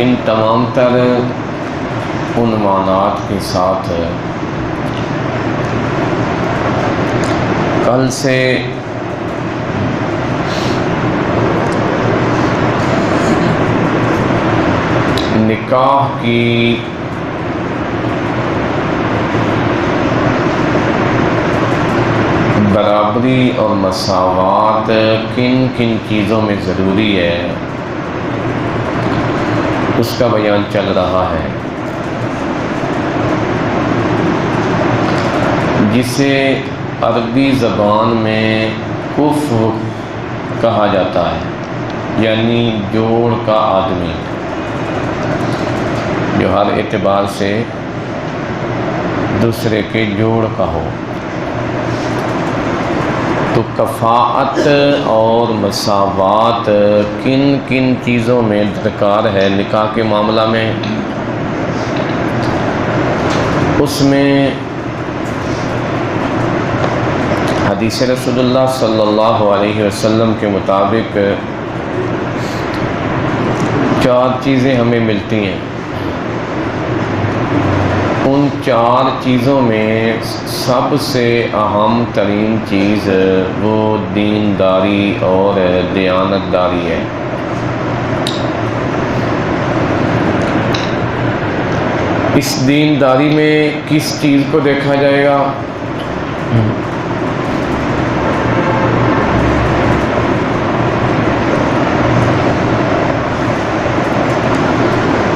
ان تمام تر عنوانات کے ساتھ کل سے نکاح کی برابری اور مساوات کن کن چیزوں میں ضروری ہے اس کا بیان چل رہا ہے، جسے عربی زبان میں کفو کہا جاتا ہے، یعنی جوڑ کا آدمی جو ہر اعتبار سے دوسرے کے جوڑ کا ہو۔ تو کفاءت اور مساوات کن کن چیزوں میں درکار ہے نکاح کے معاملہ میں، اس میں حدیث رسول اللہ صلی اللہ علیہ وسلم کے مطابق 4 چیزیں ہمیں ملتی ہیں۔ ان 4 چیزوں میں سب سے اہم ترین چیز وہ دینداری اور دیانتداری ہے۔ اس دینداری میں کس چیز کو دیکھا جائے گا؟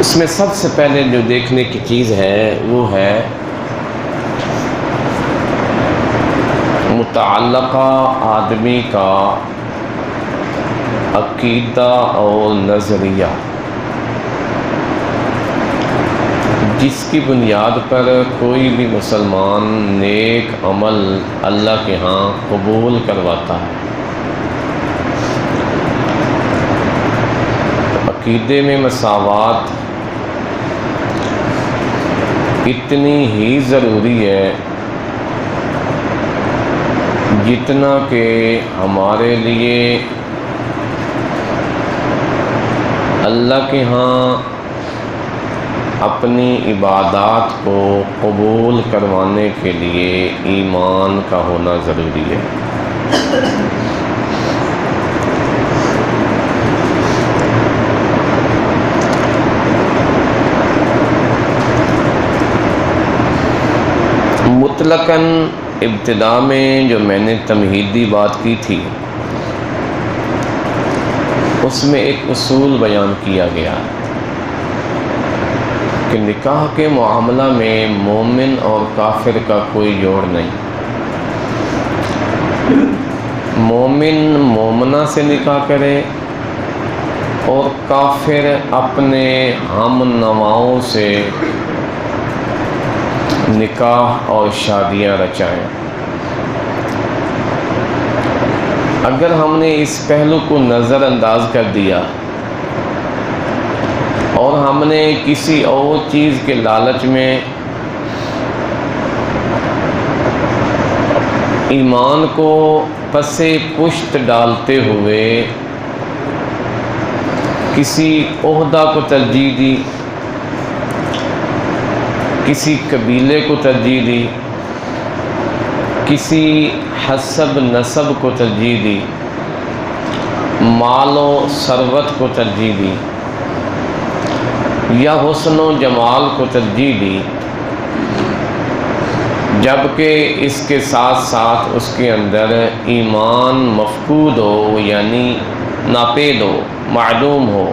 اس میں سب سے پہلے جو دیکھنے کی چیز ہے وہ ہے متعلقہ آدمی کا عقیدہ اور نظریہ، جس کی بنیاد پر کوئی بھی مسلمان نیک عمل اللہ کے ہاں قبول کرواتا ہے۔ عقیدے میں مساوات اتنی ہی ضروری ہے جتنا کہ ہمارے لیے اللہ کے ہاں اپنی عبادات کو قبول کروانے کے لیے ایمان کا ہونا ضروری ہے۔ مطلقاً ابتدا میں جو میں نے تمہیدی بات کی تھی اس میں ایک اصول بیان کیا گیا کہ نکاح کے معاملہ میں مومن اور کافر کا کوئی جوڑ نہیں۔ مومن مومنہ سے نکاح کرے اور کافر اپنے ہم نواؤں سے نکاح اور شادیاں رچائیں۔ اگر ہم نے اس پہلو کو نظر انداز کر دیا اور ہم نے کسی اور چیز کے لالچ میں ایمان کو پس پشت ڈالتے ہوئے کسی عہدہ کو ترجیح دی، کسی قبیلے کو ترجیح دی، کسی حسب نسب کو ترجیح دی، مال و ثروت کو ترجیح دی یا حسن و جمال کو ترجیح دی، جبکہ اس کے ساتھ ساتھ اس کے اندر ایمان مفقود ہو، یعنی ناپید ہو، معدوم ہو،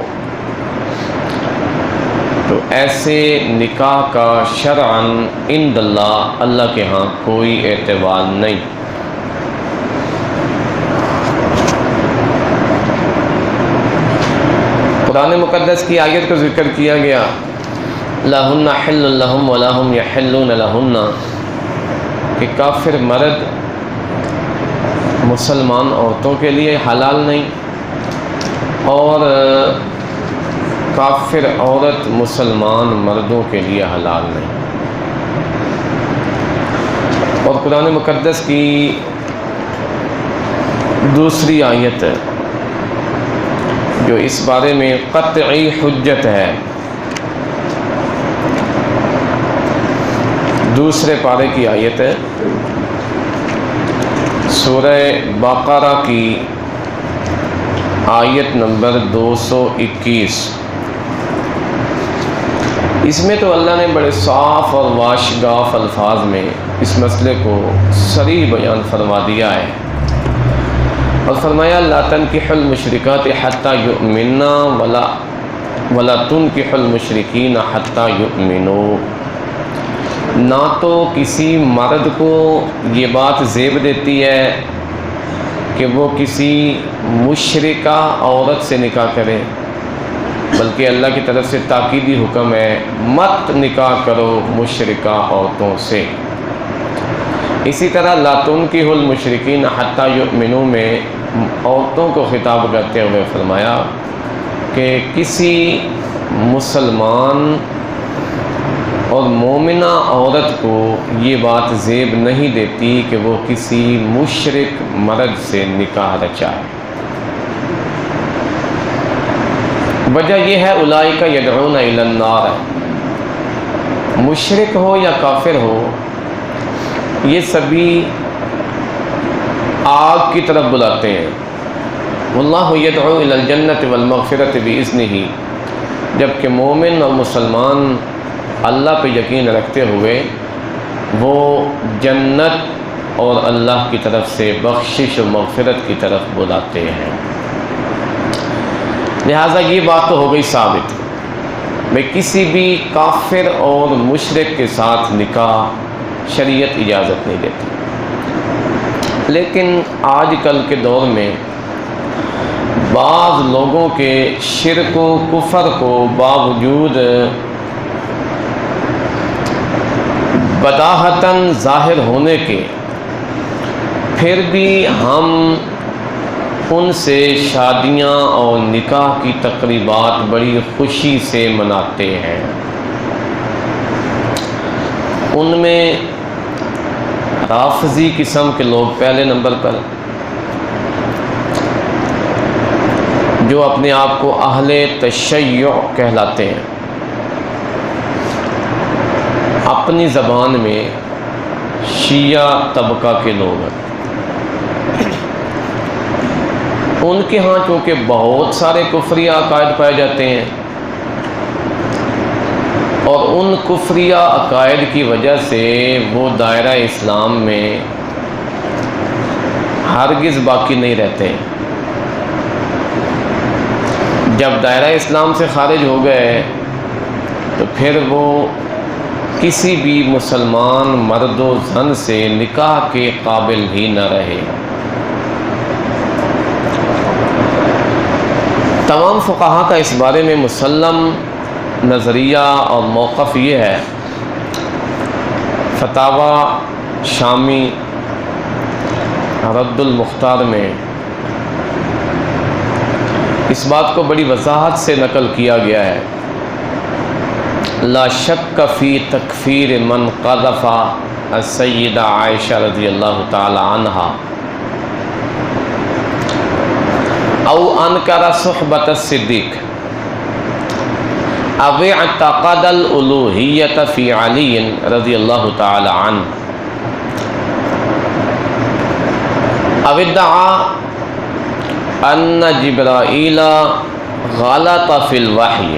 تو ایسے نکاح کا شرعاً عند اللہ کے ہاں کوئی اعتبار نہیں۔ قرآن مقدس کی آیت کو ذکر کیا گیا، لہن حل لہم ولہم یحلون لہن، کہ کافر مرد مسلمان عورتوں کے لیے حلال نہیں اور کافر عورت مسلمان مردوں کے لیے حلال نہیں۔ اور قرآن مقدس کی دوسری آیت جو اس بارے میں قطعی حجت ہے دوسرے پارے کی آیت ہے، سورہ بقرہ کی آیت نمبر 221۔ اس میں تو اللہ نے بڑے صاف اور واشگاف الفاظ میں اس مسئلے کو صریح بیان فرما دیا ہے، اور فرمایا لا تنکحوا المشرکات حتی یؤمنن ولا تنکحوا المشرکین حتی یؤمنوا۔ نہ تو کسی مرد کو یہ بات زیب دیتی ہے کہ وہ کسی مشرکہ عورت سے نکاح کرے، بلکہ اللہ کی طرف سے تاکیدی حکم ہے مت نکاح کرو مشرکہ عورتوں سے۔ اسی طرح لا تنکحوا المشرکین حتی یؤمنوا میں عورتوں کو خطاب کرتے ہوئے فرمایا کہ کسی مسلمان اور مومنہ عورت کو یہ بات زیب نہیں دیتی کہ وہ کسی مشرک مرد سے نکاح رچائے۔ وجہ یہ ہے اولئک یدعون الی النار، مشرک ہو یا کافر ہو یہ سبھی آگ کی طرف بلاتے ہیں۔ واللہ یدعو الی الجنۃ والمغفرۃ باذنہ، جبکہ مومن اور مسلمان اللہ پہ یقین رکھتے ہوئے وہ جنت اور اللہ کی طرف سے بخشش و مغفرت کی طرف بلاتے ہیں۔ لہٰذا یہ بات تو ہو گئی ثابت، میں کسی بھی کافر اور مشرک کے ساتھ نکاح شریعت اجازت نہیں دیتی۔ لیکن آج کل کے دور میں بعض لوگوں کے شرک و کفر کو باوجود بداہتاً ظاہر ہونے کے پھر بھی ہم ان سے شادیاں اور نکاح کی تقریبات بڑی خوشی سے مناتے ہیں۔ ان میں رافضی قسم کے لوگ پہلے نمبر پر، جو اپنے آپ کو اہل تشیع کہلاتے ہیں، اپنی زبان میں شیعہ طبقہ کے لوگ ہیں۔ ان کے ہاں چونکہ بہت سارے کفریہ عقائد پائے جاتے ہیں، اور ان کفریہ عقائد کی وجہ سے وہ دائرہ اسلام میں ہرگز باقی نہیں رہتے۔ جب دائرہ اسلام سے خارج ہو گئے تو پھر وہ کسی بھی مسلمان مرد و زن سے نکاح کے قابل ہی نہ رہے۔ تمام فقہا کا اس بارے میں مسلم نظریہ اور موقف یہ ہے، فتاوی شامی رد المختار میں اس بات کو بڑی وضاحت سے نقل کیا گیا ہے۔ لا شک فی تکفیر من قذف السیدہ عائشہ رضی اللہ تعالی عنہا او انکر صحبت الصدیق او اعتقد الالوہیت فی علی رضی اللہ تعالی عنہ او ادعا ان جبرائیل غلط فی الوحی،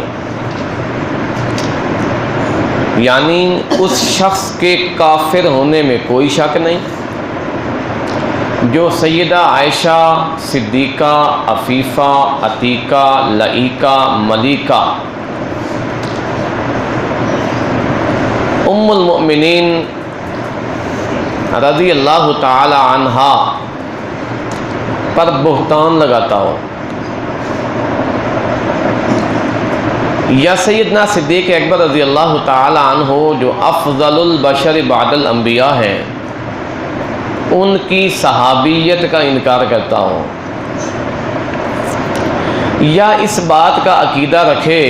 یعنی اس شخص کے کافر ہونے میں کوئی شک نہیں جو سیدہ عائشہ صدیقہ عفیفہ عتیقہ لئیقہ ملیکہ ام المؤمنین رضی اللہ تعالی عنہا پر بہتان لگاتا ہو، یا سیدنا صدیق اکبر رضی اللہ تعالی عنہ جو افضل البشر بعد الانبیاء ہیں، ان کی صحابیت کا انکار کرتا ہو، یا اس بات کا عقیدہ رکھے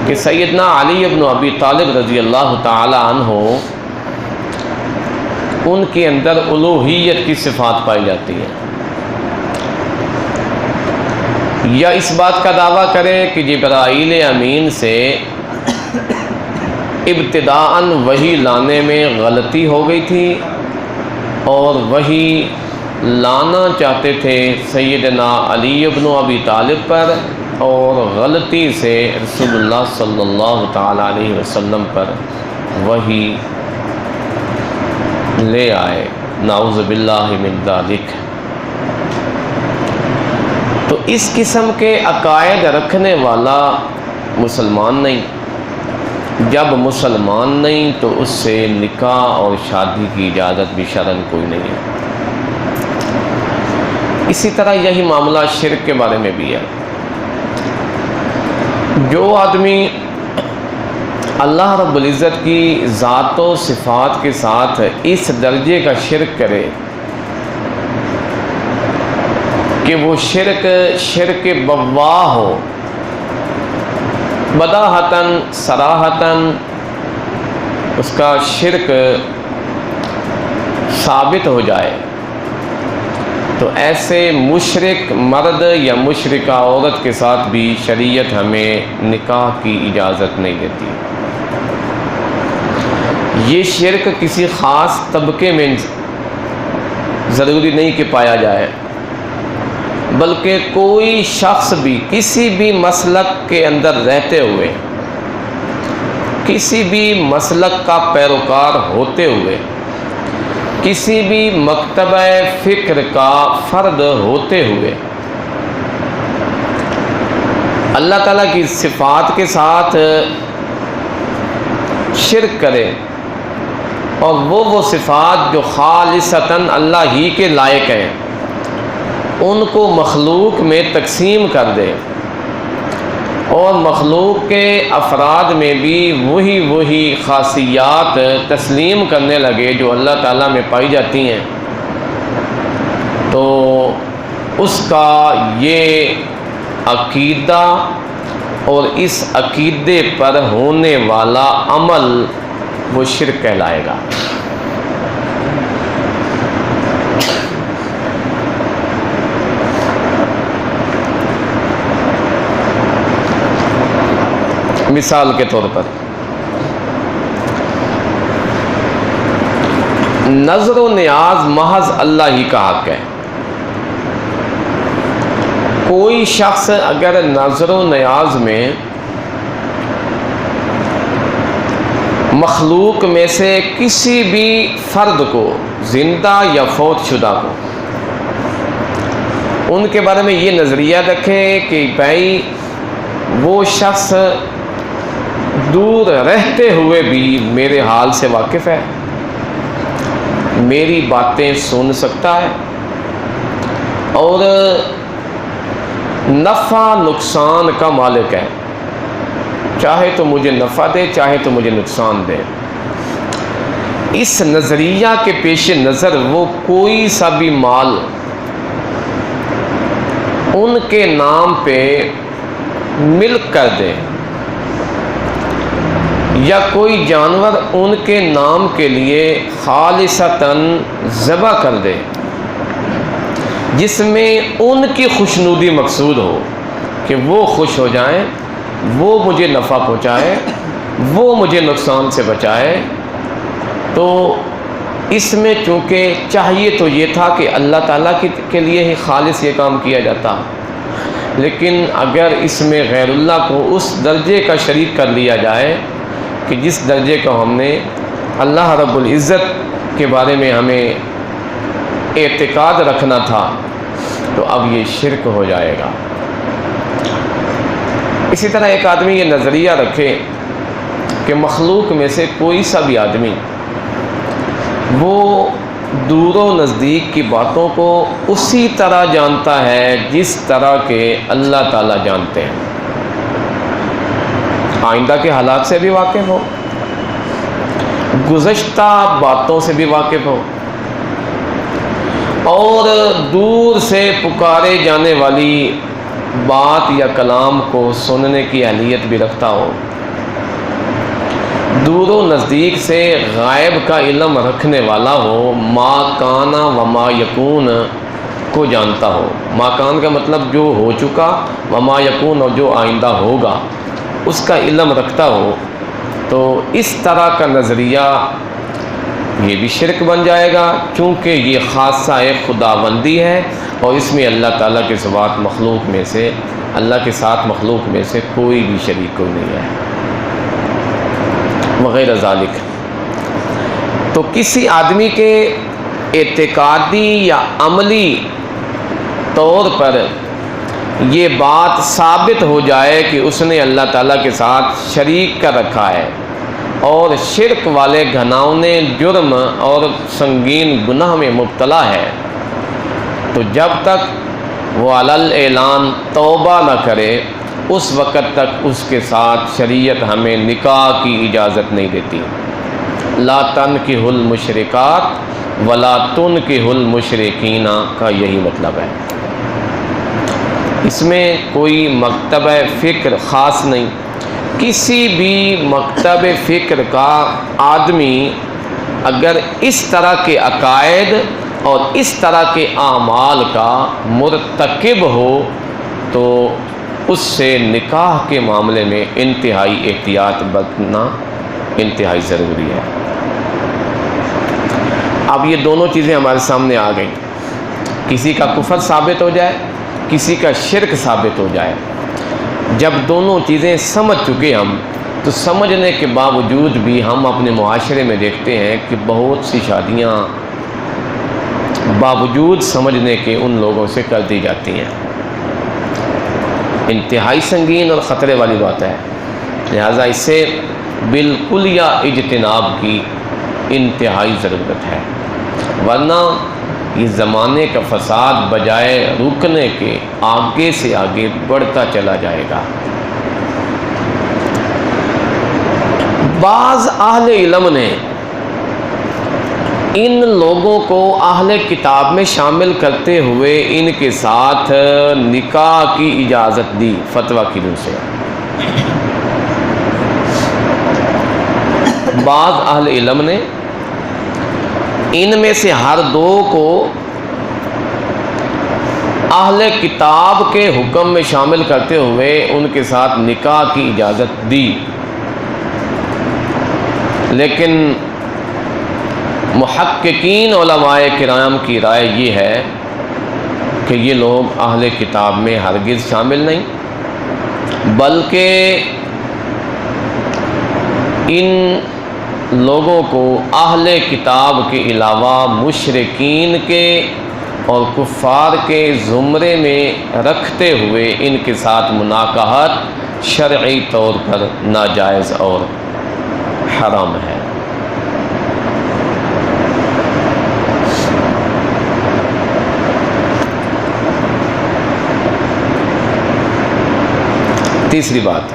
کہ سیدنا علی بن ابی طالب رضی اللہ تعالی عنہ ان کے اندر الوہیت کی صفات پائی جاتی ہے، یا اس بات کا دعویٰ کرے کہ جبرائیل امین سے ابتداءً وحی لانے میں غلطی ہو گئی تھی اور وحی لانا چاہتے تھے سیدنا علی بن ابی طالب پر، اور غلطی سے رسول اللہ صلی اللہ تعالیٰ علیہ وسلم پر وحی لے آئے، نعوذ باللہ من ذالک۔ تو اس قسم کے عقائد رکھنے والا مسلمان نہیں، جب مسلمان نہیں تو اس سے نکاح اور شادی کی اجازت بھی شرعاً کوئی نہیں ہے۔ اسی طرح یہی معاملہ شرک کے بارے میں بھی ہے۔ جو آدمی اللہ رب العزت کی ذات و صفات کے ساتھ اس درجے کا شرک کرے کہ وہ شرک بواح ہو، بداہتاً صراحتاً اس کا شرک ثابت ہو جائے، تو ایسے مشرک مرد یا مشرکہ عورت کے ساتھ بھی شریعت ہمیں نکاح کی اجازت نہیں دیتی۔ یہ شرک کسی خاص طبقے میں ضروری نہیں کہ پایا جائے، بلکہ کوئی شخص بھی کسی بھی مسلک کے اندر رہتے ہوئے، کسی بھی مسلک کا پیروکار ہوتے ہوئے، کسی بھی مکتبہ فکر کا فرد ہوتے ہوئے اللہ تعالیٰ کی صفات کے ساتھ شرک کرے، اور وہ صفات جو خالصتاً اللہ ہی کے لائق ہیں ان کو مخلوق میں تقسیم کر دے، اور مخلوق کے افراد میں بھی وہی خاصیات تسلیم کرنے لگے جو اللہ تعالیٰ میں پائی جاتی ہیں، تو اس کا یہ عقیدہ اور اس عقیدے پر ہونے والا عمل وہ شرک کہلائے گا۔ مثال کے طور پر نظر و نیاز محض اللہ ہی کا حق ہے۔ کوئی شخص اگر نظر و نیاز میں مخلوق میں سے کسی بھی فرد کو، زندہ یا فوت شدہ کو، ان کے بارے میں یہ نظریہ رکھے کہ بھائی وہ شخص دور رہتے ہوئے بھی میرے حال سے واقف ہے، میری باتیں سن سکتا ہے، اور نفع نقصان کا مالک ہے، چاہے تو مجھے نفع دے چاہے تو مجھے نقصان دے۔ اس نظریہ کے پیش نظر وہ کوئی سا بھی مال ان کے نام پہ ملک کر دے، یا کوئی جانور ان کے نام کے لیے خالصتاً ذبح کر دے، جس میں ان کی خوشنودی مقصود ہو کہ وہ خوش ہو جائیں، وہ مجھے نفع پہنچائے، وہ مجھے نقصان سے بچائے، تو اس میں چونکہ چاہیے تو یہ تھا کہ اللہ تعالیٰ کے لیے ہی خالص یہ کام کیا جاتا، لیکن اگر اس میں غیر اللہ کو اس درجے کا شریک کر لیا جائے کہ جس درجے کو ہم نے اللہ رب العزت کے بارے میں ہمیں اعتقاد رکھنا تھا، تو اب یہ شرک ہو جائے گا۔ اسی طرح ایک آدمی یہ نظریہ رکھے کہ مخلوق میں سے کوئی سا بھی آدمی وہ دور و نزدیک کی باتوں کو اسی طرح جانتا ہے جس طرح کہ اللہ تعالیٰ جانتے ہیں، آئندہ کے حالات سے بھی واقف ہو، گزشتہ باتوں سے بھی واقف ہو، اور دور سے پکارے جانے والی بات یا کلام کو سننے کی اہلیت بھی رکھتا ہو، دور و نزدیک سے غائب کا علم رکھنے والا ہو، ما کان و ما یکون کو جانتا ہو۔ ما کان کا مطلب جو ہو چکا، و ما یکون اور جو آئندہ ہوگا اس کا علم رکھتا ہو، تو اس طرح کا نظریہ یہ بھی شرک بن جائے گا، چونکہ یہ خاصہ ایک خداوندی ہے اور اس میں اللہ تعالیٰ کے ساتھ مخلوق میں سے کوئی بھی شریک کوئی نہیں ہے وغیرہ ذالک۔ تو کسی آدمی کے اعتقادی یا عملی طور پر یہ بات ثابت ہو جائے کہ اس نے اللہ تعالیٰ کے ساتھ شریک کر رکھا ہے اور شرک والے گھناؤنے جرم اور سنگین گناہ میں مبتلا ہے، تو جب تک وہ علی اعلان توبہ نہ کرے اس وقت تک اس کے ساتھ شریعت ہمیں نکاح کی اجازت نہیں دیتی۔ لا تنکحوا المشرکات ولا تنکحوا المشرکین کا یہی مطلب ہے۔ اس میں کوئی مکتبہ فکر خاص نہیں، کسی بھی مکتب فکر کا آدمی اگر اس طرح کے عقائد اور اس طرح کے اعمال کا مرتکب ہو تو اس سے نکاح کے معاملے میں انتہائی احتیاط برتنا انتہائی ضروری ہے۔ اب یہ دونوں چیزیں ہمارے سامنے آ گئیں، کسی کا کفر ثابت ہو جائے، کسی کا شرک ثابت ہو جائے۔ جب دونوں چیزیں سمجھ چکے ہم، تو سمجھنے کے باوجود بھی ہم اپنے معاشرے میں دیکھتے ہیں کہ بہت سی شادیاں باوجود سمجھنے کے ان لوگوں سے کر دی جاتی ہیں۔ انتہائی سنگین اور خطرے والی بات ہے، لہٰذا اس سے بالکل یا اجتناب کی انتہائی ضرورت ہے، ورنہ یہ زمانے کا فساد بجائے رکنے کے آگے سے آگے بڑھتا چلا جائے گا۔ بعض اہل علم نے ان لوگوں کو اہل کتاب میں شامل کرتے ہوئے ان کے ساتھ نکاح کی اجازت دی فتویٰ کی روح سے۔ بعض اہل علم نے ان میں سے ہر دو کو اہل کتاب کے حکم میں شامل کرتے ہوئے ان کے ساتھ نکاح کی اجازت دی، لیکن محققین علماء کرام کی رائے یہ ہے کہ یہ لوگ اہل کتاب میں ہرگز شامل نہیں، بلکہ ان لوگوں کو اہل کتاب کے علاوہ مشرکین کے اور کفار کے زمرے میں رکھتے ہوئے ان کے ساتھ مناکحت شرعی طور پر ناجائز اور حرام ہے۔ تیسری بات،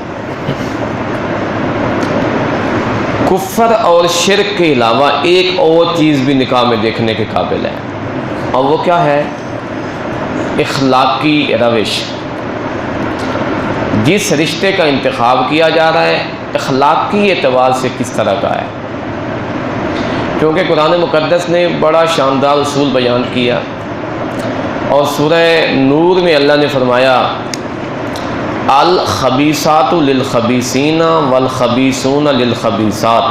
کفر اور شرک کے علاوہ ایک اور چیز بھی نکاح میں دیکھنے کے قابل ہے، اور وہ کیا ہے؟ اخلاقی روش۔ جس رشتے کا انتخاب کیا جا رہا ہے اخلاقی اعتبار سے کس طرح کا ہے، کیونکہ قرآن مقدس نے بڑا شاندار اصول بیان کیا، اور سورہ نور میں اللہ نے فرمایا الخبیثات للخبیثین والخبیثون للخبیثات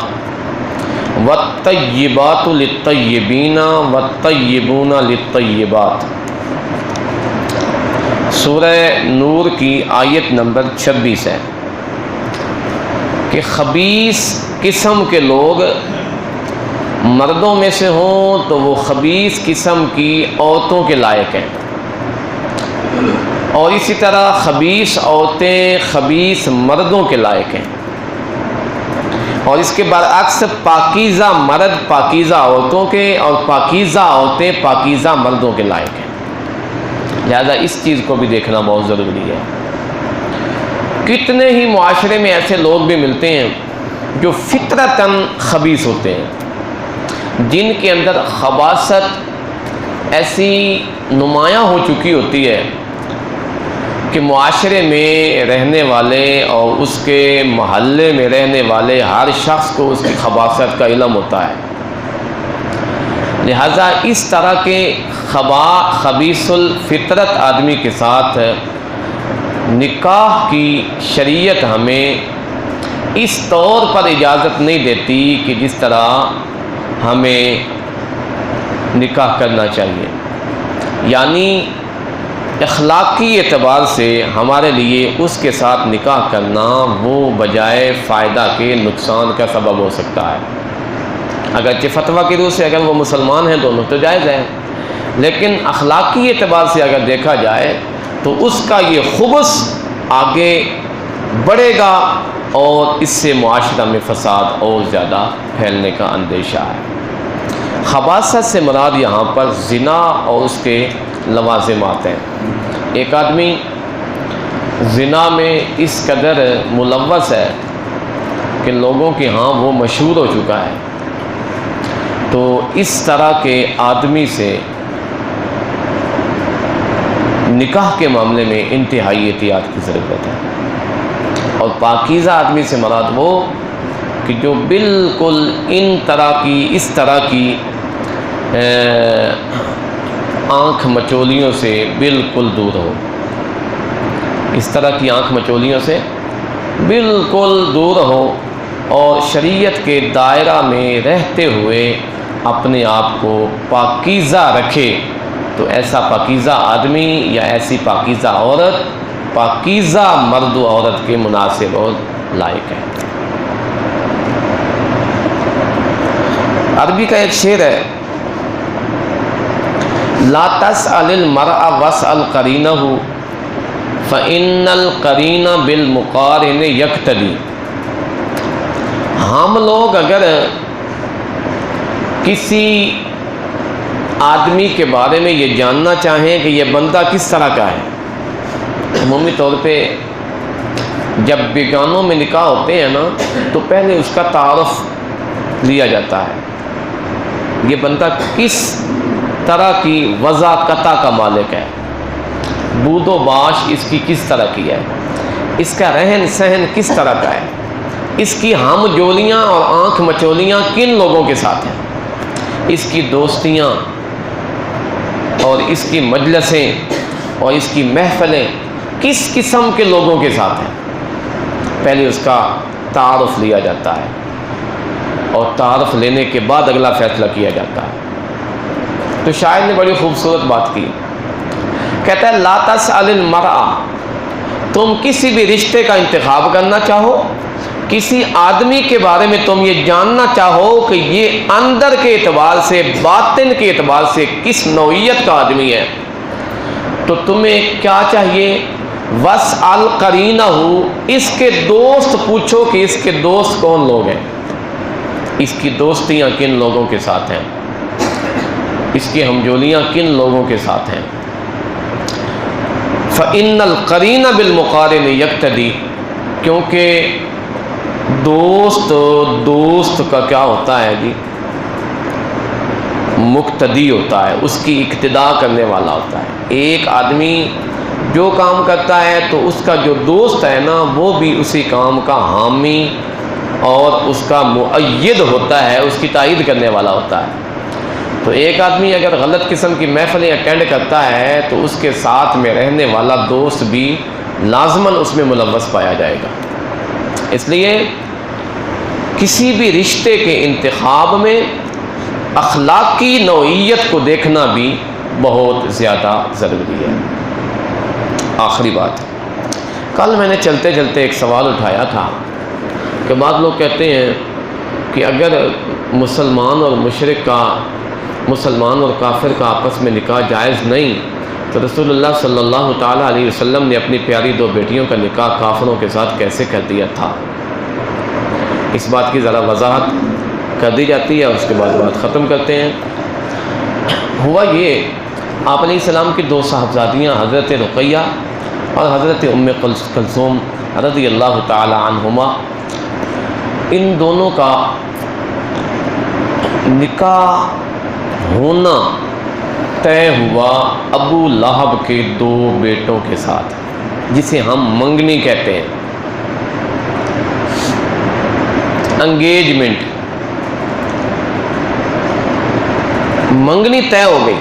والطیبات للطیبین والطیبون للطیبات۔ سورہ نور کی آیت نمبر 26 ہے کہ خبیث قسم کے لوگ مردوں میں سے ہوں تو وہ خبیث قسم کی عورتوں کے لائق ہیں، اور اسی طرح خبیث عورتیں خبیث مردوں کے لائق ہیں، اور اس کے برعکس پاکیزہ مرد پاکیزہ عورتوں کے اور پاکیزہ عورتیں پاکیزہ مردوں کے لائق ہیں۔ لہذا اس چیز کو بھی دیکھنا بہت ضروری ہے۔ کتنے ہی معاشرے میں ایسے لوگ بھی ملتے ہیں جو فطرتاً خبیث ہوتے ہیں، جن کے اندر خباثت ایسی نمایاں ہو چکی ہوتی ہے کہ معاشرے میں رہنے والے اور اس کے محلے میں رہنے والے ہر شخص کو اس کی خباثت کا علم ہوتا ہے۔ لہٰذا اس طرح کے خبیث الفطرت آدمی کے ساتھ نکاح کی شریعت ہمیں اس طور پر اجازت نہیں دیتی کہ جس طرح ہمیں نکاح کرنا چاہیے، یعنی اخلاقی اعتبار سے ہمارے لیے اس کے ساتھ نکاح کرنا وہ بجائے فائدہ کے نقصان کا سبب ہو سکتا ہے۔ اگرچہ فتویٰ کی روح سے اگر وہ مسلمان ہیں دونوں تو جائز ہے، لیکن اخلاقی اعتبار سے اگر دیکھا جائے تو اس کا یہ خبث آگے بڑھے گا اور اس سے معاشرہ میں فساد اور زیادہ پھیلنے کا اندیشہ ہے۔ خباثت سے مراد یہاں پر زنا اور اس کے لوازمات ہیں۔ ایک آدمی زنا میں اس قدر ملوث ہے کہ لوگوں کے ہاں وہ مشہور ہو چکا ہے، تو اس طرح کے آدمی سے نکاح کے معاملے میں انتہائی احتیاط کی ضرورت ہے۔ اور پاکیزہ آدمی سے مراد وہ کہ جو بالکل اس طرح کی آنکھ مچولیوں سے بالکل دور ہو، اس طرح کی آنکھ مچولیوں سے بالکل دور ہو اور شریعت کے دائرہ میں رہتے ہوئے اپنے آپ کو پاکیزہ رکھے، تو ایسا پاکیزہ آدمی یا ایسی پاکیزہ عورت پاکیزہ مرد و عورت کے مناسب اور لائق ہے۔ عربی کا ایک شعر ہے، لا تسأل المرء واسأل قرینہ فإن القرین بالمقارن یقتدی۔ ہم لوگ اگر کسی آدمی کے بارے میں یہ جاننا چاہیں کہ یہ بندہ کس طرح کا ہے، عمومی طور پہ جب بیگانوں میں نکاح ہوتے ہیں نا تو پہلے اس کا تعارف لیا جاتا ہے، یہ بندہ کس طرح کی وضاقتہ کا مالک ہے، بود و باش اس کی کس طرح کی ہے، اس کا رہن سہن کس طرح کا ہے، اس کی ہم جولیاں اور آنکھ مچولیاں کن لوگوں کے ساتھ ہیں، اس کی دوستیاں اور اس کی مجلسیں اور اس کی محفلیں کس قسم کے لوگوں کے ساتھ ہیں، پہلے اس کا تعارف لیا جاتا ہے اور تعارف لینے کے بعد اگلا فیصلہ کیا جاتا ہے۔ تو شاعر نے بڑی خوبصورت بات کی، کہتا ہے لا تسأل المرء، تم کسی بھی رشتے کا انتخاب کرنا چاہو، کسی آدمی کے بارے میں تم یہ جاننا چاہو کہ یہ اندر کے اعتبار سے باطن کے اعتبار سے کس نوعیت کا آدمی ہے، تو تمہیں کیا چاہیے، واسأل قرینہ، اس کے دوست پوچھو کہ اس کے دوست کون لوگ ہیں، اس کی دوستیاں کن لوگوں کے ساتھ ہیں، اس کی ہمجولیاں کن لوگوں کے ساتھ ہیں۔ فإن القرین بالمقارن یقتدی، کیونکہ دوست کا کیا ہوتا ہے جی، مقتدی ہوتا ہے، اس کی اقتداء کرنے والا ہوتا ہے۔ ایک آدمی جو کام کرتا ہے تو اس کا جو دوست ہے نا وہ بھی اسی کام کا حامی اور اس کا مؤید ہوتا ہے، اس کی تائید کرنے والا ہوتا ہے۔ تو ایک آدمی اگر غلط قسم کی محفلیں اٹینڈ کرتا ہے تو اس کے ساتھ میں رہنے والا دوست بھی لازماً اس میں ملوث پایا جائے گا۔ اس لیے کسی بھی رشتے کے انتخاب میں اخلاقی نوعیت کو دیکھنا بھی بہت زیادہ ضروری ہے۔ آخری بات، کل میں نے چلتے چلتے ایک سوال اٹھایا تھا کہ بعض لوگ کہتے ہیں کہ اگر مسلمان اور مشرک کا، مسلمان اور کافر کا آپس میں نکاح جائز نہیں تو رسول اللہ صلی اللہ تعالیٰ علیہ وسلم نے اپنی پیاری دو بیٹیوں کا نکاح کافروں کے ساتھ کیسے کر دیا تھا۔ اس بات کی ذرا وضاحت کر دی جاتی ہے، اس کے بعد بات ختم کرتے ہیں۔ ہوا یہ، آپ علیہ السلام کی دو صاحبزادیاں حضرت رقیہ اور حضرت ام کلثوم رضی اللہ تعالی عنہما، ان دونوں کا نکاح ہونا طے ہوا ابو لہب کے دو بیٹوں کے ساتھ، جسے ہم منگنی کہتے ہیں، انگیجمنٹ، منگنی طے ہو گئی۔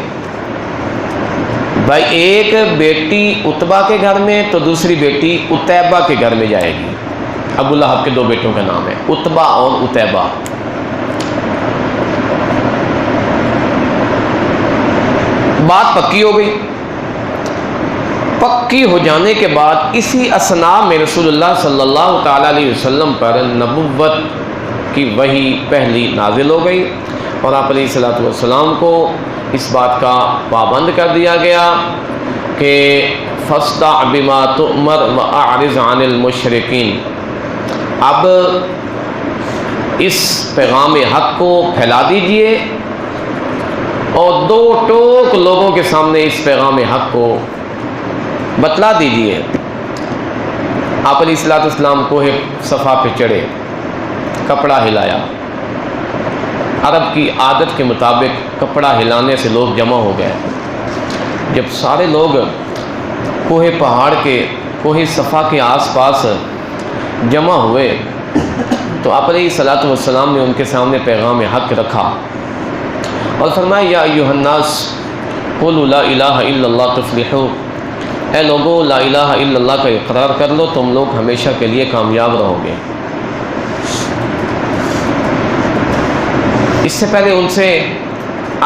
بھائی ایک بیٹی اتبا کے گھر میں تو دوسری بیٹی اتیبہ کے گھر میں جائے گی، ابو لہب کے دو بیٹوں کا نام ہے، عتبہ اور عتیبہ۔ بات پکی ہو گئی۔ پکی ہو جانے کے بعد اسی اثناء میں رسول اللہ صلی اللہ تعالیٰ علیہ وسلم پر نبوت کی وحی پہلی نازل ہو گئی، اور آپ علیہ الصلوۃ والسلام کو اس بات کا پابند کر دیا گیا کہ فاصدع بما تؤمر واعرض عن المشرکین۔ اب اس پیغام حق کو پھیلا دیجئے اور دو ٹوک لوگوں کے سامنے اس پیغام حق کو بتلا دیجئے۔ آپ علیہ الصلوۃ والسلام کوہ صفا پہ چڑھے، کپڑا ہلایا۔ عرب کی عادت کے مطابق کپڑا ہلانے سے لوگ جمع ہو گئے۔ جب سارے لوگ کوہ پہاڑ کے کوہ صفا کے آس پاس جمع ہوئے تو آپ علیہ الصلوۃ والسلام نے ان کے سامنے پیغام حق رکھا اور فرمایا یا ایھا الناس قولوا لا الہ الا اللہ تفلحوا، اے لوگو لا الہ الا اللہ کا اقرار کر لو، تم لوگ ہمیشہ کے لیے کامیاب رہو گے۔ اس سے پہلے ان سے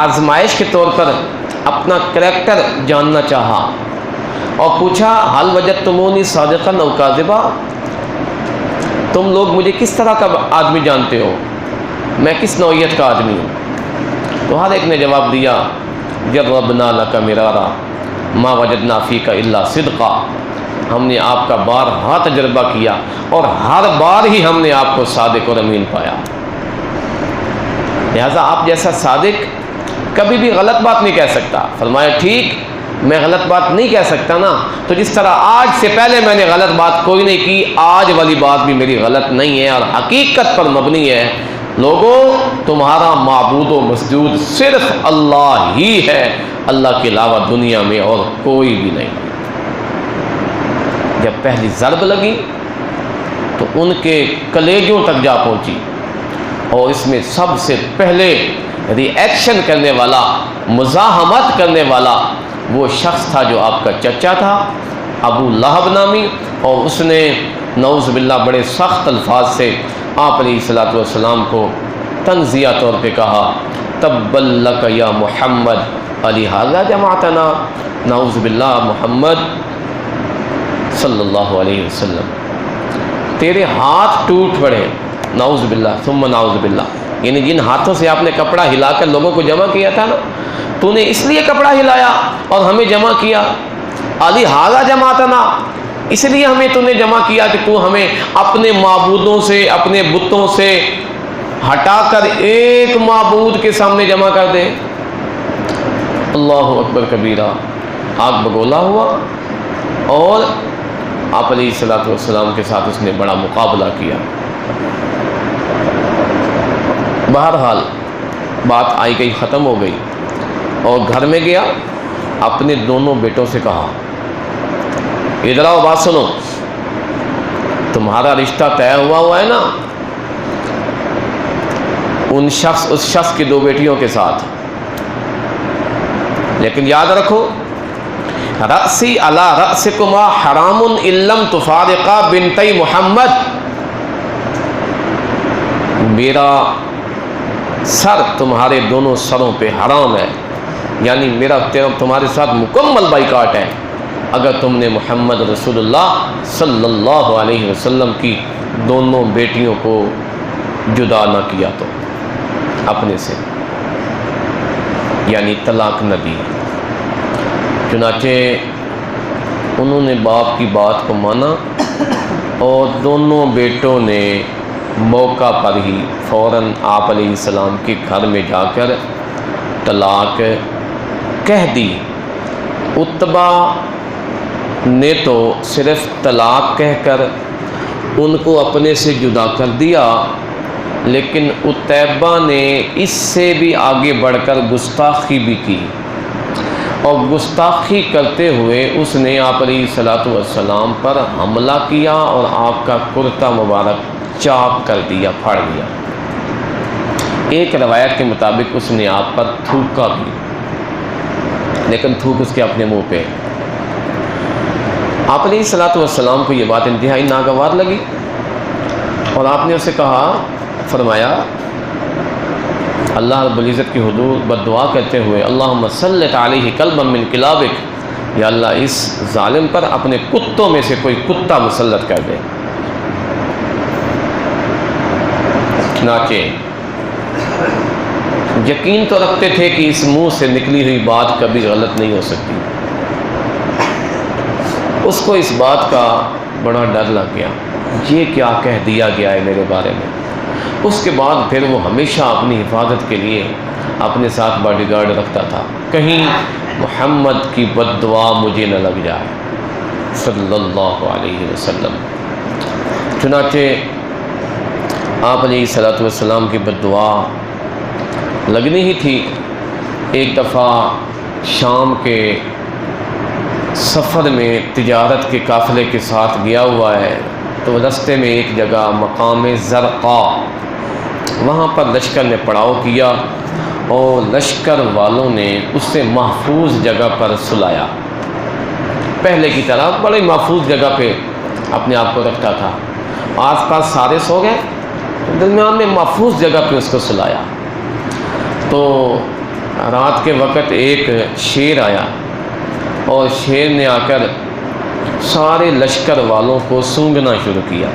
آزمائش کے طور پر اپنا کریکٹر جاننا چاہا اور پوچھا حل وجدتمونی صادقا او کاذبا، تم لوگ مجھے کس طرح کا آدمی جانتے ہو، میں کس نوعیت کا آدمی ہوں؟ تو ہر ایک نے جواب دیا جربنا لک مرارا ما وجدنا فیک الا صدقا، ہم نے آپ کا بارہا تجربہ کیا اور ہر بار ہی ہم نے آپ کو صادق اور امین پایا۔ لہٰذا آپ جیسا صادق کبھی بھی غلط بات نہیں کہہ سکتا۔ فرمایا ٹھیک، میں غلط بات نہیں کہہ سکتا نا، تو جس طرح آج سے پہلے میں نے غلط بات کوئی نہیں کی، آج والی بات بھی میری غلط نہیں ہے اور حقیقت پر مبنی ہے۔ لوگوں، تمہارا معبود و مسجود صرف اللہ ہی ہے، اللہ کے علاوہ دنیا میں اور کوئی بھی نہیں۔ جب پہلی ضرب لگی تو ان کے کلیجوں تک جا پہنچی، اور اس میں سب سے پہلے ری ایکشن کرنے والا، مزاحمت کرنے والا وہ شخص تھا جو آپ کا چچا تھا، ابو لہب نامی، اور اس نے نعوذ باللہ بڑے سخت الفاظ سے آپ علیہ الصلوۃ والسلام کو تنزیہ طور پہ کہا تبا لک یا محمد لہذا جمعتنا، نعوذ باللہ محمد صلی اللہ علیہ وسلم تیرے ہاتھ ٹوٹ پڑے، نعوذ باللہ ثم نعوذ باللہ، یعنی جن ہاتھوں سے آپ نے کپڑا ہلا کر لوگوں کو جمع کیا تھا نا، تو نے اس لیے کپڑا ہلایا اور ہمیں جمع کیا، لہذا جمعتنا، اس لیے ہمیں تو نے جمع کیا کہ تو ہمیں اپنے معبودوں سے، اپنے بتوں سے ہٹا کر ایک معبود کے سامنے جمع کر دے۔ اللہ اکبر کبیرہ، آگ بگولا ہوا، اور آپ علیہ الصلوۃ والسلام کے ساتھ اس نے بڑا مقابلہ کیا۔ بہرحال بات آئی گئی، ختم ہو گئی، اور گھر میں گیا، اپنے دونوں بیٹوں سے کہا ادھر آؤ، بات سنو، تمہارا رشتہ طے ہوا ہے نا اس شخص کی دو بیٹیوں کے ساتھ، لیکن یاد رکھو رأسی علی رأسکما حرام ان لم تفارقا بنتی محمد، میرا سر تمہارے دونوں سروں پہ حرام ہے، یعنی میرا تمہارے ساتھ مکمل بائیکاٹ ہے اگر تم نے محمد رسول اللہ صلی اللہ علیہ وسلم کی دونوں بیٹیوں کو جدا نہ کیا تو اپنے سے، یعنی طلاق نہ دی۔ چنانچہ انہوں نے باپ کی بات کو مانا اور دونوں بیٹوں نے موقع پر ہی فوراً آپ علیہ السلام کے گھر میں جا کر طلاق کہہ دی۔ عتبہ نے تو صرف طلاق کہہ کر ان کو اپنے سے جدا کر دیا، لیکن عتیبہ نے اس سے بھی آگے بڑھ کر گستاخی بھی کی، اور گستاخی کرتے ہوئے اس نے آپ علیہ الصلوۃ والسلام پر حملہ کیا اور آپ کا کرتا مبارک چاک کر دیا، پھاڑ دیا۔ ایک روایت کے مطابق اس نے آپ پر تھوکا بھی، لیکن تھوک اس کے اپنے منہ پہ۔ آپ علیہ الصلوۃ والسلام کو یہ بات انتہائی ناگوار لگی، اور آپ نے اسے کہا، فرمایا اللہ رب العزت کی حضور بد دعا کرتے ہوئے، اللہم سلط علیہ کلبا من کلابک، یا اللہ اس ظالم پر اپنے کتوں میں سے کوئی کتا مسلط کر دے۔ چنانچہ یقین تو رکھتے تھے کہ اس منہ سے نکلی ہوئی بات کبھی غلط نہیں ہو سکتی، اس کو اس بات کا بڑا ڈر لگ گیا، یہ کیا کہہ دیا گیا ہے میرے بارے میں۔ اس کے بعد پھر وہ ہمیشہ اپنی حفاظت کے لیے اپنے ساتھ باڈی گارڈ رکھتا تھا، کہیں محمد کی بد دعا مجھے نہ لگ جائے صلی اللہ علیہ وسلم۔ چنانچہ آپ علیہ الصلوۃ والسلام کی بد دعا لگنی ہی تھی۔ ایک دفعہ شام کے سفر میں تجارت کے قافلے کے ساتھ گیا ہوا ہے، تو رستے میں ایک جگہ مقام زرقا، وہاں پر لشکر نے پڑاؤ کیا اور لشکر والوں نے اس سے محفوظ جگہ پر سلایا۔ پہلے کی طرح بڑی محفوظ جگہ پہ اپنے آپ کو رکھتا تھا، آس پاس سارے سو گئے، درمیان میں محفوظ جگہ پہ اس کو سلایا۔ تو رات کے وقت ایک شیر آیا اور شیر نے آ کر سارے لشکر والوں کو سونگھنا شروع کیا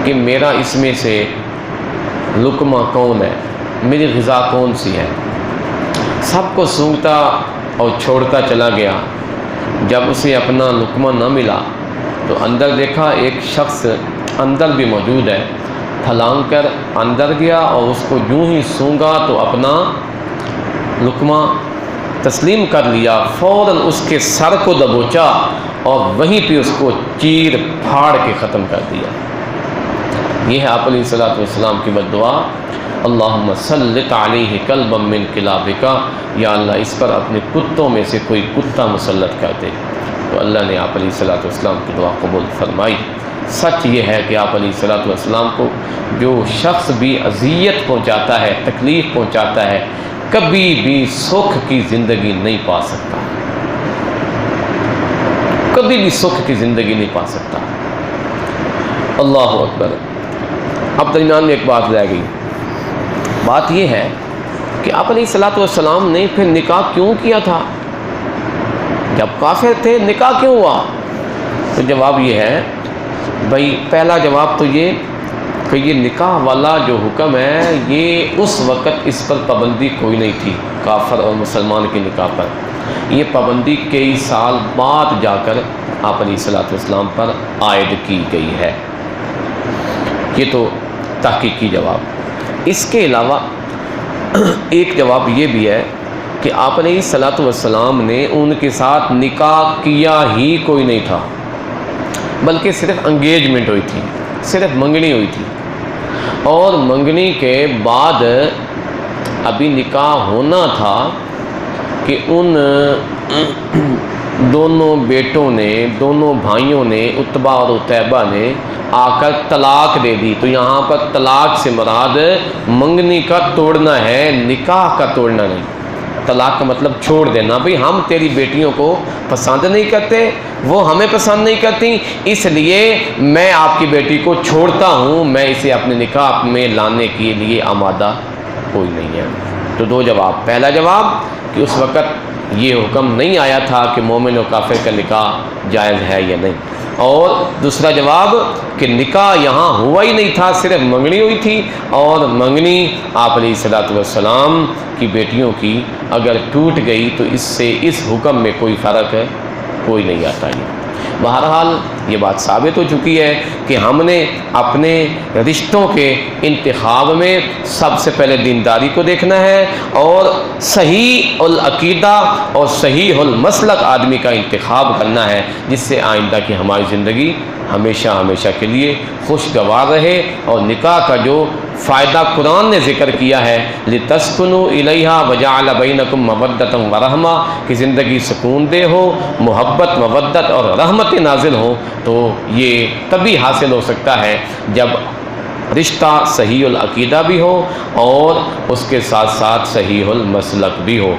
کہ میرا اس میں سے لقمہ کون ہے، میری غذا کون سی ہے۔ سب کو سونگھتا اور چھوڑتا چلا گیا۔ جب اسے اپنا لقمہ نہ ملا تو اندر دیکھا ایک شخص اندر بھی موجود ہے، پھلانگ کر اندر گیا اور اس کو یوں ہی سونگھا تو اپنا لقمہ تسلیم کر لیا، فوراً اس کے سر کو دبوچا اور وہیں پہ اس کو چیر پھاڑ کے ختم کر دیا۔ یہ ہے آپ علیہ الصلوۃ والسلام کی بد دعا، اللہم سلط علیہ کلبا من کلابک، یا اللہ اس پر اپنے کتوں میں سے کوئی کتا مسلط کر دے۔ تو اللہ نے آپ علیہ الصلوۃ والسلام کی دعا قبول فرمائی۔ سچ یہ ہے کہ آپ علیہ الصلوۃ والسلام کو جو شخص بھی اذیت پہنچاتا ہے، تکلیف پہنچاتا ہے، کبھی بھی سکھ کی زندگی نہیں پا سکتا، کبھی بھی سکھ کی زندگی نہیں پا سکتا۔ اللہ اکبر۔ اب درمیان میں ایک بات رہ گئی، بات یہ ہے کہ آپ علیہ الصلوۃ والسلام نے پھر نکاح کیوں کیا تھا؟ جب کافر تھے نکاح کیوں ہوا؟ تو جواب یہ ہے، بھائی پہلا جواب تو یہ کہ یہ نکاح والا جو حکم ہے یہ اس وقت اس پر پابندی کوئی نہیں تھی، کافر اور مسلمان کے نکاح پر۔ یہ پابندی کئی سال بعد جا کر آپ علیہ الصلوۃ والسلام پر عائد کی گئی ہے۔ یہ تو تحقیقی جواب۔ اس کے علاوہ ایک جواب یہ بھی ہے کہ آپ علیہ الصلوۃ والسلام نے ان کے ساتھ نکاح کیا ہی کوئی نہیں تھا، بلکہ صرف انگیجمنٹ ہوئی تھی، صرف منگنی ہوئی تھی، اور منگنی کے بعد ابھی نکاح ہونا تھا کہ ان دونوں بیٹوں نے، دونوں بھائیوں نے، عتبہ اور عتیبہ نے آ کر طلاق دے دی۔ تو یہاں پر طلاق سے مراد منگنی کا توڑنا ہے، نکاح کا توڑنا نہیں۔ طلاق کا مطلب چھوڑ دینا، بھئی ہم تیری بیٹیوں کو پسند نہیں کرتے، وہ ہمیں پسند نہیں کرتی، اس لیے میں آپ کی بیٹی کو چھوڑتا ہوں، میں اسے اپنے نکاح میں لانے کے لیے آمادہ کوئی نہیں ہے۔ تو دو جواب، پہلا جواب کہ اس وقت یہ حکم نہیں آیا تھا کہ مومن و کافر کا نکاح جائز ہے یا نہیں، اور دوسرا جواب کہ نکاح یہاں ہوا ہی نہیں تھا، صرف منگنی ہوئی تھی، اور منگنی آپ علیہ الصلوۃ والسلام کی بیٹیوں کی اگر ٹوٹ گئی تو اس سے اس حکم میں کوئی فرق کوئی نہیں آتا ہے۔ بہرحال یہ بات ثابت ہو چکی ہے کہ ہم نے اپنے رشتوں کے انتخاب میں سب سے پہلے دینداری کو دیکھنا ہے، اور صحیح العقیدہ اور صحیح المسلک آدمی کا انتخاب کرنا ہے، جس سے آئندہ کی ہماری زندگی ہمیشہ ہمیشہ کے لیے خوشگوار رہے۔ اور نکاح کا جو فائدہ قرآن نے ذکر کیا ہے، لِتَسْكُنُوا إِلَيْهَا وَجَعَلَ بَيْنَكُمْ مَوَدَّةً وَرَحْمَةً، کہ زندگی سکون دہ ہو، محبت، مودت اور رحمت نازل ہو، تو یہ تبھی حاصل ہو سکتا ہے جب رشتہ صحیح العقیدہ بھی ہو اور اس کے ساتھ ساتھ صحیح المسلک بھی ہو۔